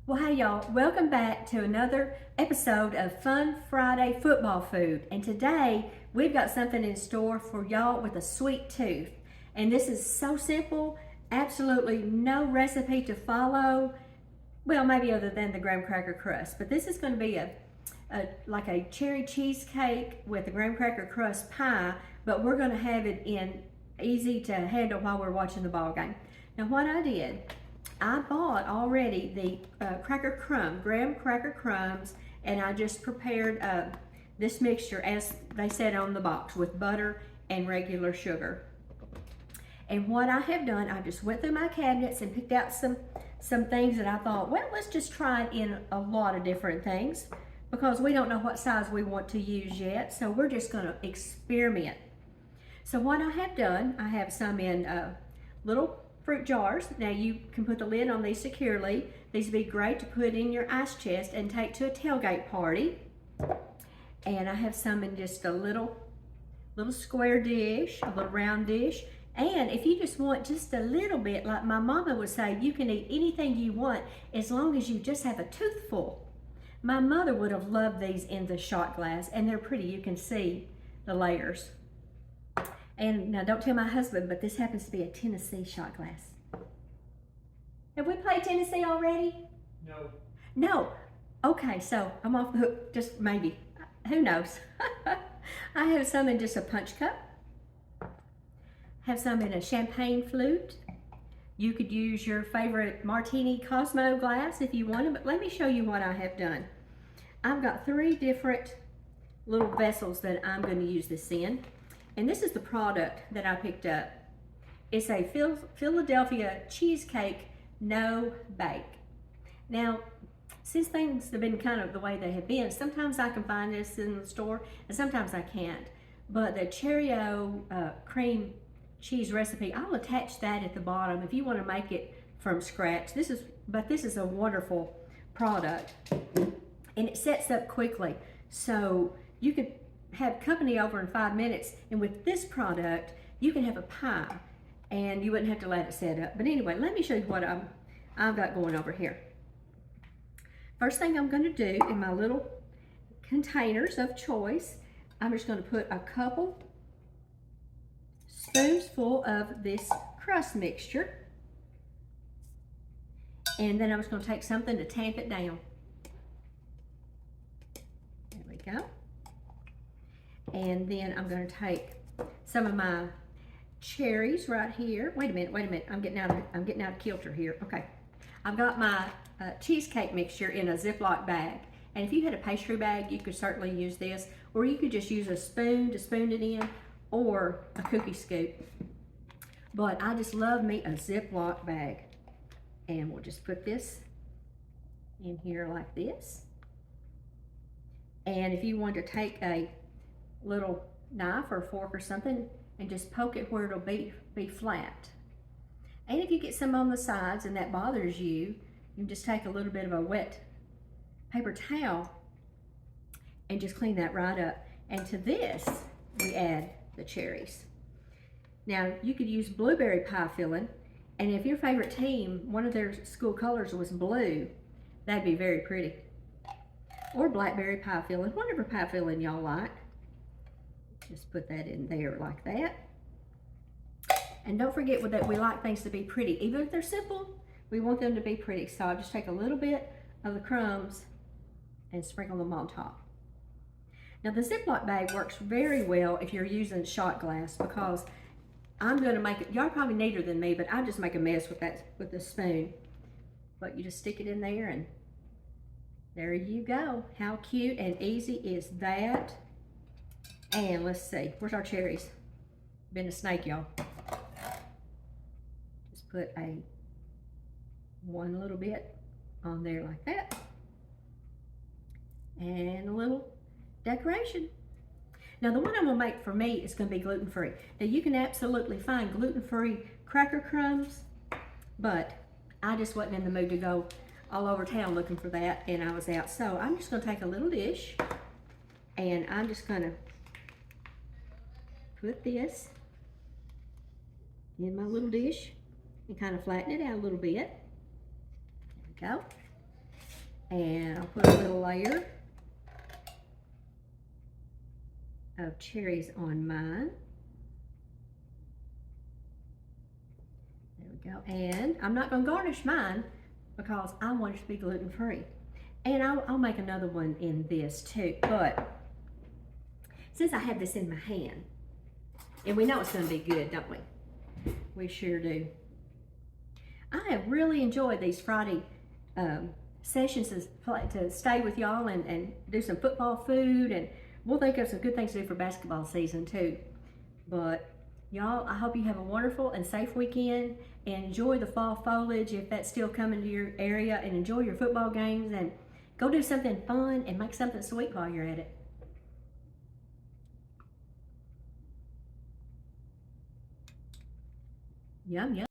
Well, hey y'all, welcome back to another episode of Fun Friday Football Food. And today we've got something in store for y'all with a sweet tooth. And this is so simple, absolutely no recipe to follow. Well, maybe other than the graham cracker crust, but this is going to be like a cherry cheesecake with a graham cracker crust pie, but we're going to have it in easy to handle while we're watching the ball game. Now, what I did, I bought already the graham cracker crumbs, and I just prepared this mixture as they said on the box with butter and regular sugar. And what I have done, I just went through my cabinets and picked out some things that I thought, well, let's just try it in a lot of different things because we don't know what size we want to use yet. So we're just going to experiment. So what I have done, I have some in little fruit jars. Now you can put the lid on these securely. These would be great to put in your ice chest and take to a tailgate party. And I have some in just a little square dish, a little round dish. And if you just want just a little bit, like my mama would say, you can eat anything you want as long as you just have a toothful. My mother would have loved these in the shot glass, and they're pretty. You can see the layers. And now don't tell my husband, but this happens to be a Tennessee shot glass. Have we played Tennessee already? No. No. Okay, so I'm off the hook, just maybe. Who knows? I have some in just a punch cup. Have some in a champagne flute. You could use your favorite martini Cosmo glass if you wanted, but let me show you what I have done. I've got 3 different little vessels that I'm going to use this in. And this is the product that I picked up. It's a Philadelphia cheesecake no bake. Now, since things have been kind of the way they have been, sometimes I can find this in the store and sometimes I can't. But the Cheerio cream cheese recipe, I'll attach that at the bottom if you want to make it from scratch. This is a wonderful product, and it sets up quickly. So you could have company over in 5 minutes, and with this product, you can have a pie, and you wouldn't have to let it set up. But anyway, let me show you what I've got going over here. First thing I'm going to do in my little containers of choice, I'm just going to put a couple spoons full of this crust mixture, and then I'm just going to take something to tamp it down. There we go. And then I'm going to take some of my cherries right here. Wait a minute. I'm getting out of kilter here. Okay, I've got my cheesecake mixture in a Ziploc bag, and if you had a pastry bag, you could certainly use this, or you could just use a spoon to spoon it in, or a cookie scoop. But I just love me a Ziploc bag. And we'll just put this in here like this. And if you want to take a little knife or fork or something and just poke it where it'll be flat. And if you get some on the sides and that bothers you, you can just take a little bit of a wet paper towel and just clean that right up. And to this, we add the cherries. Now, you could use blueberry pie filling, and if your favorite team, one of their school colors was blue, that'd be very pretty. Or blackberry pie filling, whatever pie filling y'all like. Just put that in there like that. And don't forget that we like things to be pretty. Even if they're simple, we want them to be pretty. So I'll just take a little bit of the crumbs and sprinkle them on top. Now the Ziploc bag works very well if you're using shot glass, because I'm going to make it, y'all are probably neater than me, but I just make a mess with the spoon. But you just stick it in there and there you go. How cute and easy is that? And let's see, where's our cherries? Been a snake, y'all. Just put one little bit on there like that. And a little decoration. Now the one I'm gonna make for me is gonna be gluten-free. Now you can absolutely find gluten-free cracker crumbs, but I just wasn't in the mood to go all over town looking for that, and I was out. So I'm just gonna take a little dish, and I'm just gonna put this in my little dish and kind of flatten it out a little bit. There we go. And I'll put a little layer of cherries on mine. There we go. And I'm not going to garnish mine because I want it to be gluten-free. And I'll make another one in this too. But since I have this in my hand, and we know it's going to be good, don't we? We sure do. I have really enjoyed these Friday sessions to stay with y'all and do some football food, and we'll think of some good things to do for basketball season too. But y'all, I hope you have a wonderful and safe weekend, and enjoy the fall foliage if that's still coming to your area, and enjoy your football games, and go do something fun and make something sweet while you're at it. Yum, yum.